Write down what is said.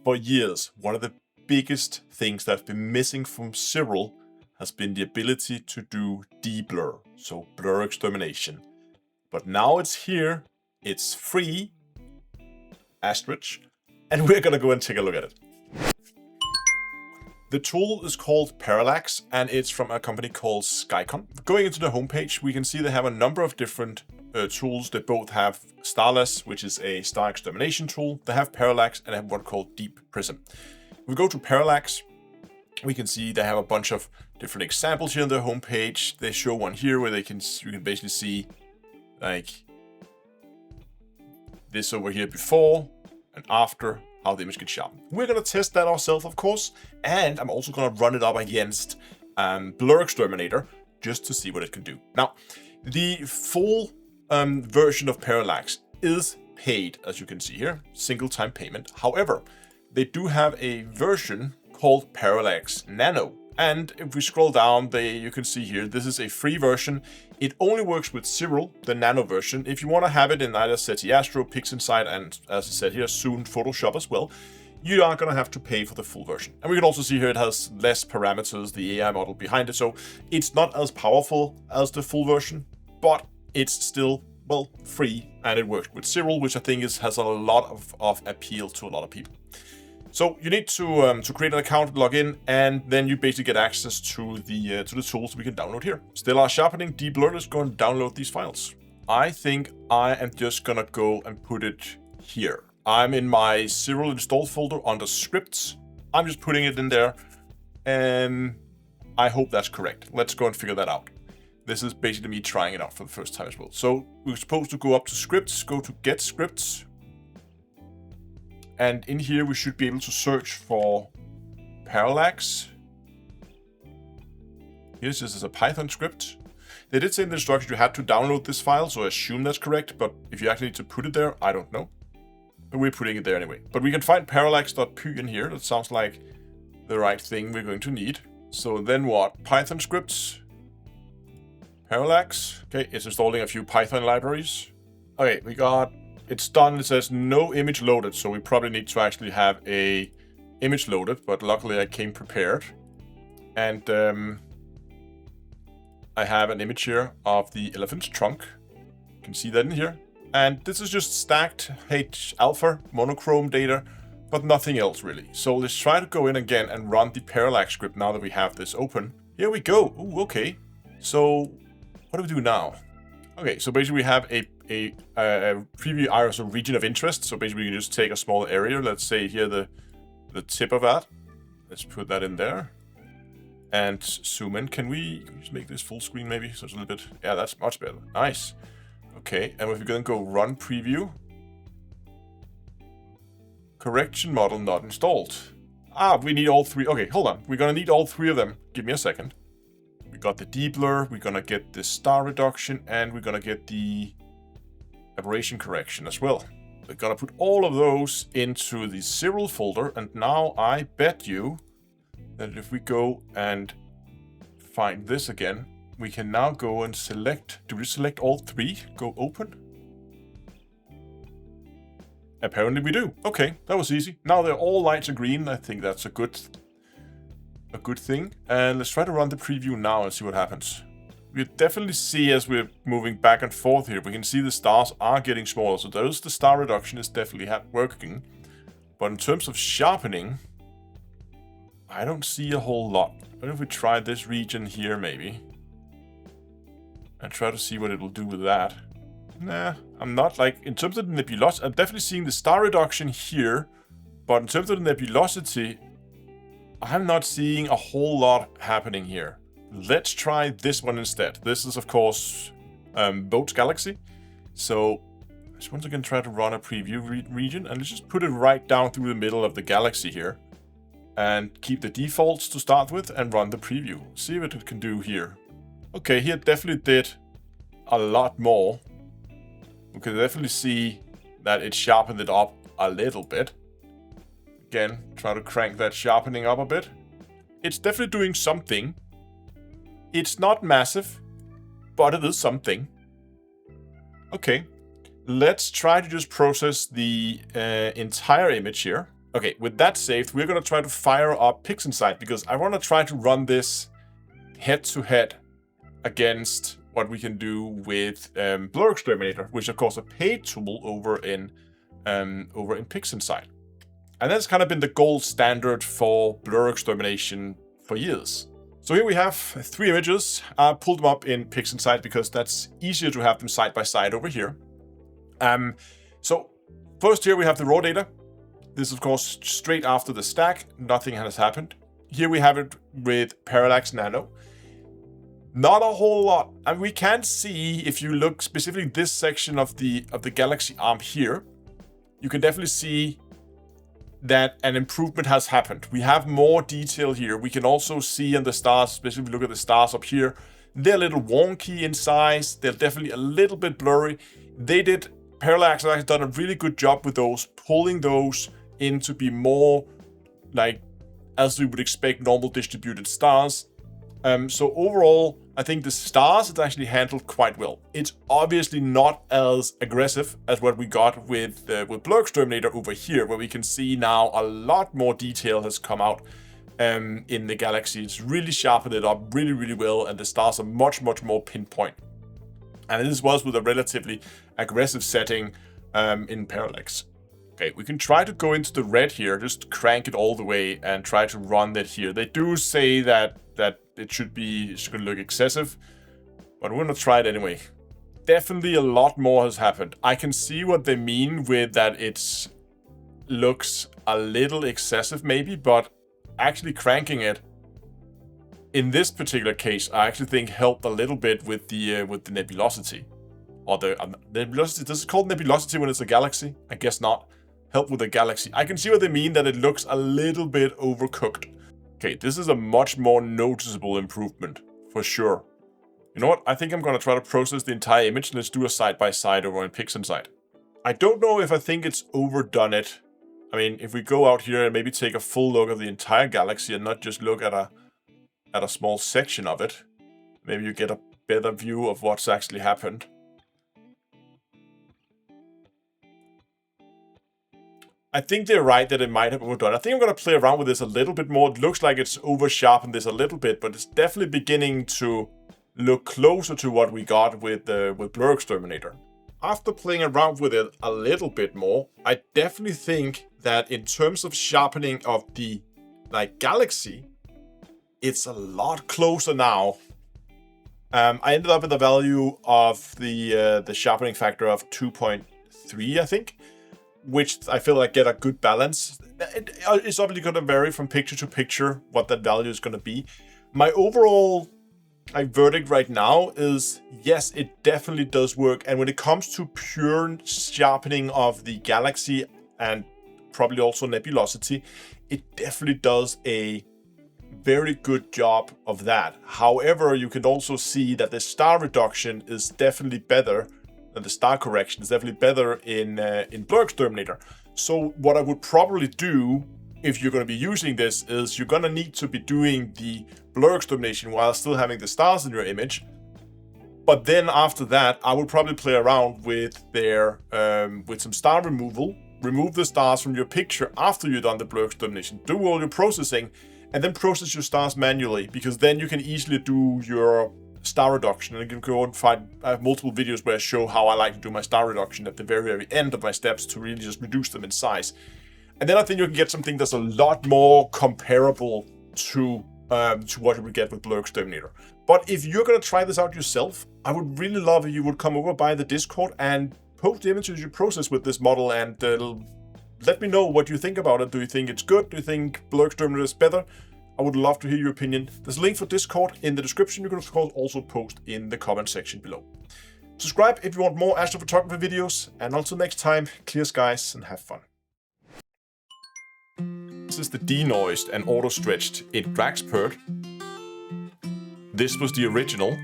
For years, one of the biggest things that's been missing from Siril has been the ability to do deblur, so blur extermination. But now it's here, it's free, asterisk, and we're gonna go and take a look at it. The tool is called Parallax, and it's from a company called SyQon. Going into the homepage, we can see they have a number of different tools. They both have Starless, which is a star extermination tool. They have Parallax, and they have one called Deep Prism. If we go to Parallax, we can see they have a bunch of different examples here on their homepage. They show one here where you can basically see like this over here before and after, how the image gets sharpened. We're going to test that ourselves, of course, and I'm also going to run it up against BlurXTerminator just to see what it can do. Now, the full version of Parallax is paid, as you can see here, single-time payment. However, they do have a version called Parallax Nano. And if we scroll down, you can see here, this is a free version. It only works with Siril, the Nano version. If you want to have it in either RC Astro, PixInsight, and as I said here, soon Photoshop as well, you are going to have to pay for the full version. And we can also see here it has less parameters, the AI model behind it. So it's not as powerful as the full version, but it's still, well, free. And it works with Siril, which I think has a lot of appeal to a lot of people. So you need to create an account, log in, and then you basically get access to the tools we can download here. Stellar Sharpening, deblur. Let's go and download these files. I think I am just gonna go and put it here. I'm in my Siril install folder under scripts. I'm just putting it in there, and I hope that's correct. Let's go and figure that out. This is basically me trying it out for the first time as well. So we're supposed to go up to scripts, go to get scripts. And in here, we should be able to search for Parallax. Here's this is a Python script. They did say in the instructions you had to download this file, so I assume that's correct. But if you actually need to put it there, I don't know. But we're putting it there anyway. But we can find parallax.py in here. That sounds like the right thing we're going to need. So then what? Python scripts. Parallax. Okay, it's installing a few Python libraries. Okay, we got... It's done. It says no image loaded, so we probably need to actually have a image loaded, but luckily I came prepared. And I have an image here of the elephant's trunk. You can see that in here. And this is just stacked H alpha monochrome data, but nothing else really. So let's try to go in again and run the Parallax script now that we have this open. Here we go. Ooh, okay. So what do we do now? Okay, so basically we have a preview ISO region of interest. So basically we can just take a small area. Let's say here the tip of that. Let's put that in there. And zoom in. Can we just make this full screen maybe? So it's a little bit... Yeah, that's much better. Nice. Okay, and if we're going to go run preview. Correction model not installed. Ah, we need all three. Okay, hold on. We're going to need all three of them. Give me a second. We got the deblur, we're gonna get the star reduction, and we're gonna get the aberration correction as well. We're gonna put all of those into the Siril folder, and now I bet you that if we go and find this again, we can now go and select, do we select all three? Go open? Apparently we do. Okay, that was easy. Now they're all lights are green. I think that's a good thing. And let's try to run the preview now and see what happens. We definitely see as we're moving back and forth here, we can see the stars are getting smaller. So the star reduction is definitely working. But in terms of sharpening, I don't see a whole lot. What if we try this region here maybe? And try to see what it will do with that. Nah, I'm not like, in terms of the nebulosity, I'm definitely seeing the star reduction here. But in terms of the nebulosity, I'm not seeing a whole lot happening here. Let's try this one instead. This is, of course, Boat's Galaxy. So let's once again try to run a preview region. And let's just put it right down through the middle of the galaxy here. And keep the defaults to start with and run the preview. See what it can do here. Okay, here it definitely did a lot more. We can definitely see that it sharpened it up a little bit. Again, try to crank that sharpening up a bit. It's definitely doing something. It's not massive, but it is something. Okay, let's try to just process the entire image here. Okay, with that saved, we're going to try to fire up PixInsight because I want to try to run this head-to-head against what we can do with BlurXTerminator, which of course a paid tool over in PixInsight. And that's kind of been the gold standard for blur extermination for years. So here we have 3 images. I pulled them up in PixInsight because that's easier to have them side by side over here. So first here we have the raw data. This is of course straight after the stack. Nothing has happened. Here we have it with Parallax Nano. Not a whole lot. And we can see, if you look specifically this section of the galaxy arm here, you can definitely see that an improvement has happened. We have more detail here. We can also see in the stars, especially if you look at the stars up here, they're a little wonky in size. They're definitely a little bit blurry. Parallax has actually done a really good job with those, pulling those in to be more like, as we would expect, normal distributed stars. So overall, I think the stars is actually handled quite well. It's obviously not as aggressive as what we got with BlurXTerminator over here, where we can see now a lot more detail has come out in the galaxy. It's really sharpened it up really, really well, and the stars are much, much more pinpoint. And this was with a relatively aggressive setting in Parallax. Okay, we can try to go into the red here, just crank it all the way and try to run that here. They do say that it should look excessive, but we're gonna try it anyway. Definitely a lot more has happened. I can see what they mean with that it looks a little excessive maybe, but actually cranking it in this particular case, I actually think helped a little bit with the nebulosity. Or the nebulosity, this is called nebulosity when it's a galaxy? I guess not. Help with the galaxy. I can see what they mean, that it looks a little bit overcooked. Okay, this is a much more noticeable improvement, for sure. You know what? I think I'm going to try to process the entire image, and let's do a side-by-side over in PixInsight. I don't know if I think it's overdone it. I mean, if we go out here and maybe take a full look at the entire galaxy and not just look at a small section of it, maybe you get a better view of what's actually happened. I think they're right that it might have overdone. I think I'm going to play around with this a little bit more. It looks like it's over-sharpened this a little bit, but it's definitely beginning to look closer to what we got with BlurXTerminator. After playing around with it a little bit more, I definitely think that in terms of sharpening of the galaxy, it's a lot closer now. I ended up with a value of the sharpening factor of 2.3, I think, which I feel like get a good balance. It's obviously going to vary from picture to picture what that value is going to be. My overall verdict right now is, yes, it definitely does work. And when it comes to pure sharpening of the galaxy and probably also nebulosity, it definitely does a very good job of that. However, you can also see that the star reduction is definitely better. And the star correction is definitely better in BlurXTerminator. So what I would probably do if you're going to be using this is you're going to need to be doing the blur extermination while still having the stars in your image. But then after that, I would probably play around with with some star removal. Remove the stars from your picture after you've done the blur extermination. Do all your processing and then process your stars manually, because then you can easily do your star reduction. And you can go and find, I have multiple videos where I show how I like to do my star reduction at the very, very end of my steps to really just reduce them in size. And then I think you can get something that's a lot more comparable to what you would get with BlurXTerminator. But if you're going to try this out yourself, I would really love if you would come over by the Discord and post the images you process with this model, and let me know what you think about it. Do you think it's good? Do you think BlurXTerminator is better? I would love to hear your opinion. There's a link for Discord in the description. You can of course also post in the comment section below. Subscribe if you want more astrophotography videos, and until next time, clear skies and have fun. This is the denoised and auto-stretched in Draxpert. This was the original.